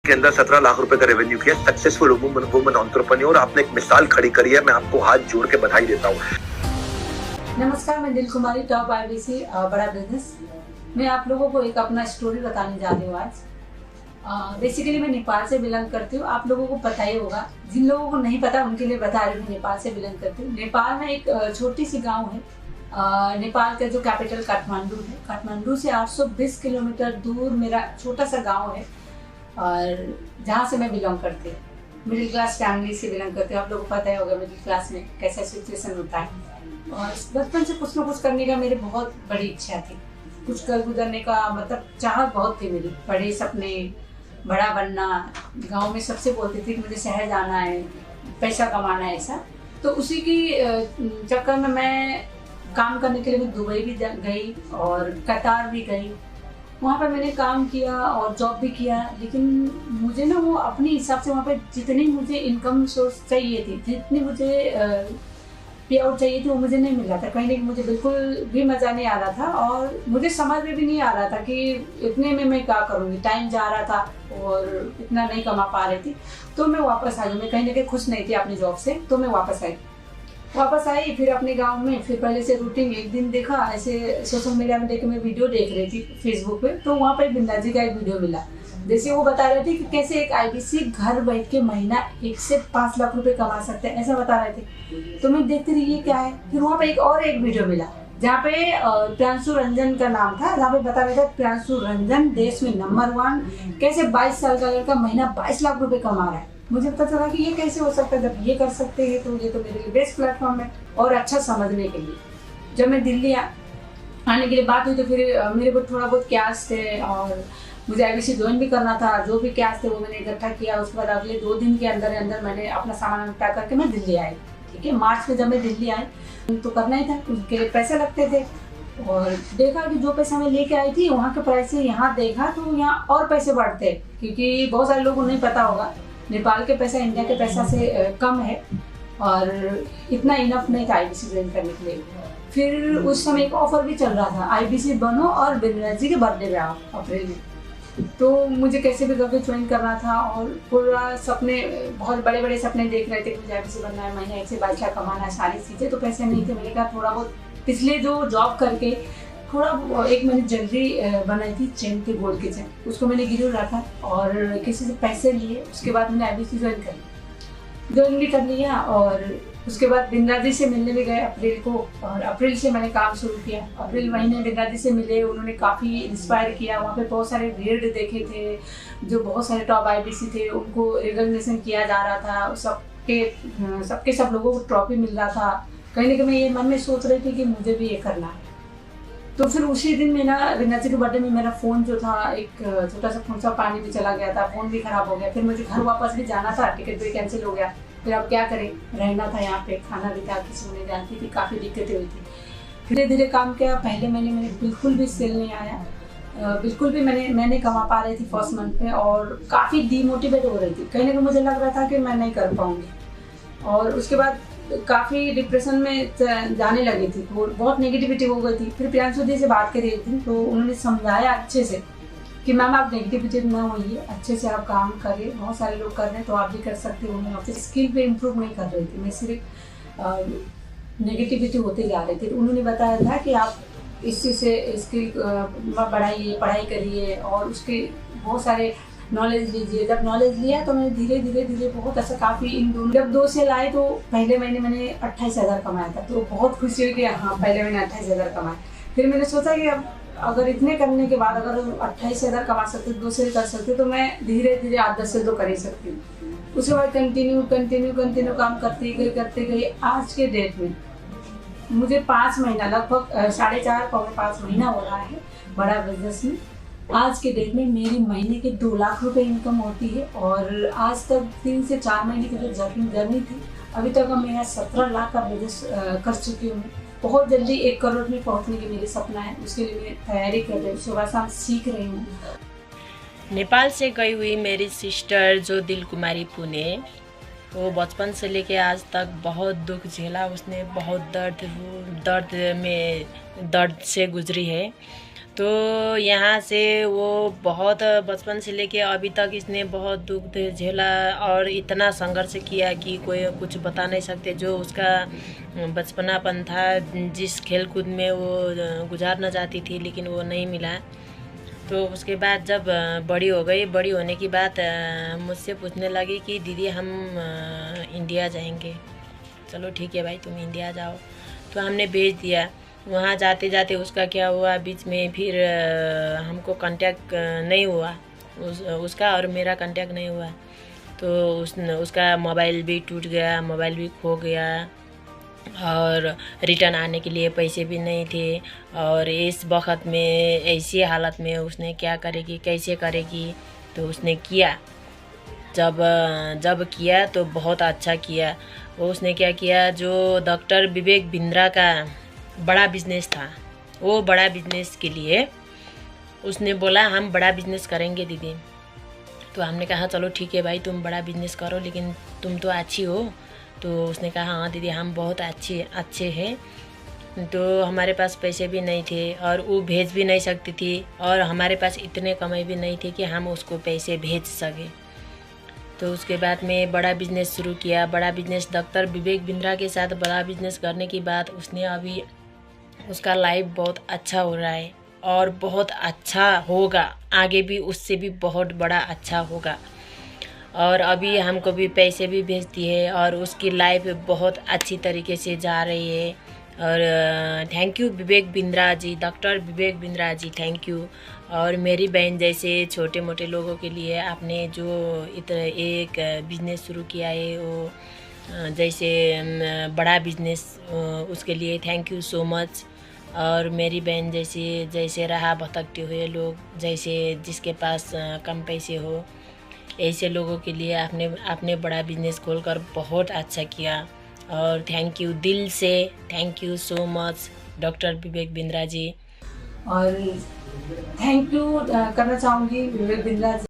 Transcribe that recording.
के अंदर 17 लाख रुपए का रेवेन्यू किया, सक्सेसफुल वुमन एंटरप्रेन्योर। आपने एक मिसाल खड़ी करी है, मैं आपको हाथ जोड़ के बधाई देता हूँ। नमस्कार, मैं दिल कुमारी, टॉप IBC बड़ा बिजनेस। मैं आप लोगों को एक अपना स्टोरी बताने जा रही हूँ आज। बेसिकली मैं नेपाल से बिलोंग करती हूँ। आप लोगों को पता ही होगा, जिन लोगों को नहीं पता उनके लिए बता रही हूँ। नेपाल से बिलोंग करती हूँ। नेपाल में एक छोटी सी गांव है। नेपाल का जो कैपिटल काठमांडू है, काठमांडू से 820 किलोमीटर दूर मेरा छोटा सा गांव है। और जहाँ से मैं बिलोंग करती हूँ, मिडिल क्लास फैमिली से बिलोंग करती हूँ। आप लोगों को पता ही होगा मिडिल क्लास में कैसा सिचुएशन होता है। और बचपन से कुछ ना कुछ करने का मेरी बहुत बड़ी इच्छा थी, कुछ कर गुजरने का मतलब चाहत बहुत थी मेरी। बड़े सपने, बड़ा बनना। गांव में सबसे बोलती थी कि मुझे शहर जाना है, पैसा कमाना है, ऐसा। तो उसी की चक्कर में मैं काम करने के लिए मैं दुबई भी गई और कतार भी गई। वहाँ पर मैंने काम किया और जॉब भी किया, लेकिन मुझे ना वो अपने हिसाब से वहाँ पे जितनी मुझे इनकम सोर्स चाहिए थी, जितनी मुझे पे आउट चाहिए थी, वो मुझे नहीं मिल रहा था। कहीं ना मुझे बिल्कुल भी मज़ा नहीं आ रहा था और मुझे समझ में भी नहीं आ रहा था कि इतने में मैं क्या करूँगी। टाइम जा रहा था और इतना नहीं कमा पा रही थी। तो मैं वापस आ गई। मैं कहीं ना कहीं खुश नहीं थी अपनी जॉब से, तो मैं वापस आई फिर अपने गांव में। फिर पहले से रूटीन एक दिन देखा, ऐसे सोशल मीडिया में देख के मैं वीडियो देख रही थी फेसबुक पे। तो वहाँ पर बिंदा जी का एक वीडियो मिला, जैसे वो बता रहे थे कि कैसे एक IBC घर बैठ के महीना 1 से 5 लाख रुपए कमा सकते हैं, ऐसा बता रहे थे। तो मैं देखती रही ये क्या है। फिर वहाँ पे एक वीडियो मिला जहाँ पे प्रियांशु रंजन का नाम था, जहाँ पे बता रहे थे प्रियांशु रंजन देश में नंबर 1, कैसे 22 साल का लड़का महीना 22 लाख रुपए कमा रहा है। मुझे पता चला कि ये कैसे हो सकता है। जब ये कर सकते हैं तो ये तो मेरे लिए बेस्ट प्लेटफॉर्म है। और अच्छा समझने के लिए जब मैं दिल्ली आने के लिए बात हुई, तो फिर मेरे को थोड़ा बहुत कैश थे और मुझे IBC ज्वाइन भी करना था। जो भी कैश थे वो मैंने इकट्ठा किया। उसके बाद अगले 2 दिन के अंदर मैंने अपना सामान निपटा करके मैं दिल्ली आई। ठीक है, मार्च में जब मैं दिल्ली आई तो करना ही था, उसके लिए पैसे लगते थे। और देखा कि जो पैसा मैं लेके आई थी वहाँ के प्राइस से यहाँ देखा तो यहाँ और पैसे बढ़ते, क्योंकि बहुत सारे लोगों को नहीं पता होगा नेपाल के पैसा इंडिया के पैसा से कम है और इतना इनफ नहीं था IBC ज्वाइन करने के लिए। फिर उस समय एक ऑफर भी चल रहा था, IBC बनो और बिंद्रा जी के बर्थडे पे आओ अप्रैल में। तो मुझे कैसे भी करके ज्वाइन करना था और पूरा सपने, बहुत बड़े बड़े सपने देख रहे थे कि मुझे IBC बनना है, महीने 1 से 22 लाख कमाना है, सारी चीज़ें। तो पैसे नहीं थे। मैंने कहा थोड़ा बहुत पिछले जो जॉब करके थोड़ा एक मैंने ज्वेलरी बनाई थी, चेन के, गोल्ड की चेन, उसको मैंने गिरवी रखा और किसी से पैसे लिए। उसके बाद मैंने IBC ज्वाइन भी कर लिया। और उसके बाद बिंद्रा जी से मिलने भी गए अप्रैल को, और अप्रैल से मैंने काम शुरू किया। अप्रैल महीने बिंद्रा जी से मिले, उन्होंने काफ़ी इंस्पायर किया। वहाँ पे बहुत सारे रीड देखे थे, जो बहुत सारे टॉप IBC थे उनको रिकॉग्निशन किया जा रहा था। सब लोगों को ट्रॉफी मिल रहा था। कहीं ना कहीं मैं ये मन में सोच रही थी कि मुझे भी ये करना है। तो फिर उसी दिन मेरा बिंद्रा जी के बर्थडे में मेरा फ़ोन जो था, एक छोटा सा फ़ोन सा पानी में चला गया था, फ़ोन भी ख़राब हो गया। फिर मुझे घर वापस भी जाना था, टिकट भी कैंसिल हो गया। फिर अब क्या करें, रहना था यहाँ पे, खाना भी था, किसी को नहीं जानती थी, काफ़ी दिक्कतें हुई थी। धीरे धीरे काम किया। पहले महीने मैंने बिल्कुल भी सेल नहीं आया, बिल्कुल भी मैं कमा पा रही थी फर्स्ट मंथ पे, और काफ़ी डीमोटिवेट हो रही थी। कहीं ना कहीं मुझे लग रहा था कि मैं नहीं कर पाऊँगी। और उसके बाद काफ़ी डिप्रेशन में जाने लगी थी, तो बहुत नेगेटिविटी हो गई थी। फिर प्रियांशु जी से बात कर रही थी, तो उन्होंने समझाया अच्छे से कि मैम आप नेगेटिविटी ना होइए, अच्छे से आप काम करिए, बहुत सारे लोग कर रहे हैं तो आप भी कर सकते हो। मैं अपनी स्किल पे इम्प्रूव नहीं कर रही थी, मैं सिर्फ नेगेटिविटी होते जा रहे थे। तो उन्होंने बताया था कि आप इस चीज़ से स्किल बढ़ाइए, पढ़ाई करिए और उसके बहुत सारे नॉलेज लीजिए। जब नॉलेज लिया तो मैंने धीरे धीरे बहुत ऐसा काफ़ी इन दोनों, जब 2 सेल आए तो पहले महीने मैंने 28,000 कमाया था। तो बहुत खुशी हुई कि हाँ, पहले मैंने 28,000 कमाया। फिर मैंने सोचा कि अब अगर इतने करने के बाद अगर 28,000 कमा सकते, 2 सेल कर सकते, तो मैं धीरे धीरे 8-10 सेल तो कर ही सकती हूँ। उसके बाद कंटिन्यू काम करते गई। आज के डेट में मुझे 5 महीना, लगभग 4.5 महीना हो रहा है बड़ा बिजनेस में। आज के डेट में मेरी महीने के 2 लाख रुपए इनकम होती है। और आज तक 3 से 4 महीने की जो जर्नी थी, अभी तक मेरा 17 लाख का बिजनेस कर चुकी हूँ। बहुत जल्दी 1 करोड़ में पहुँचने की मेरी सपना है, उसके लिए मैं तैयारी कर रही हूँ, सुबह शाम सीख रही हूँ। नेपाल से गई हुई मेरी सिस्टर जो दिल कुमारी पुणे, वो बचपन से लेके आज तक बहुत दुख झेला उसने, बहुत दर्द से गुजरी है। तो यहाँ से वो बहुत बचपन से लेके अभी तक इसने बहुत दुख झेला और इतना संघर्ष किया कि कोई कुछ बता नहीं सकते। जो उसका बचपनापन था, जिस खेल कूद में वो गुजारना चाहती थी लेकिन वो नहीं मिला। तो उसके बाद जब बड़ी हो गई, बड़ी होने की बाद मुझसे पूछने लगी कि दीदी हम इंडिया जाएंगे। चलो ठीक है भाई, तुम इंडिया जाओ। तो हमने भेज दिया। वहाँ जाते जाते उसका क्या हुआ, बीच में फिर हमको कांटेक्ट नहीं हुआ, उसका और मेरा कांटेक्ट नहीं हुआ। तो उसका मोबाइल भी टूट गया, मोबाइल भी खो गया और रिटर्न आने के लिए पैसे भी नहीं थे। और इस वक्त में ऐसी हालत में उसने क्या करेगी, कैसे करेगी। तो उसने किया, जब किया तो बहुत अच्छा किया। उसने क्या किया, जो डॉक्टर विवेक बिंद्रा का बड़ा बिजनेस था, वो बड़ा बिजनेस के लिए उसने बोला हम बड़ा बिजनेस करेंगे दीदी। तो हमने कहा चलो ठीक है भाई, तुम बड़ा बिजनेस करो, लेकिन तुम तो अच्छी हो। तो उसने कहा हाँ दीदी हम बहुत अच्छे हैं। तो हमारे पास पैसे भी नहीं थे और वो भेज भी नहीं सकती थी और हमारे पास इतने कमाई भी नहीं थे कि हम उसको पैसे भेज सके। तो उसके बाद में बड़ा बिजनेस शुरू किया। बड़ा बिजनेस डॉक्टर विवेक बिंद्रा के साथ बड़ा बिजनेस करने के बाद उसने अभी उसका लाइफ बहुत अच्छा हो रहा है और बहुत अच्छा होगा, आगे भी उससे भी बहुत बड़ा अच्छा होगा। और अभी हमको भी पैसे भी भेजती है और उसकी लाइफ बहुत अच्छी तरीके से जा रही है। और thank you Vivek Bindra ji, doctor Vivek Bindra ji, thank you. और मेरी बहन जैसे छोटे मोटे लोगों के लिए आपने जो एक बिजनेस शुरू किया है, वो जैसे बड़ा बिजनेस, उसके लिए थैंक यू सो मच। और मेरी बहन जैसे राह भटकते हुए लोग, जैसे जिसके पास कम पैसे हो, ऐसे लोगों के लिए आपने बड़ा बिजनेस खोलकर बहुत अच्छा किया। और थैंक यू, दिल से thank you so much doctor Vivek Bindra ji. और थैंक यू करना चाहूँगी विवेक बिंद्रा जी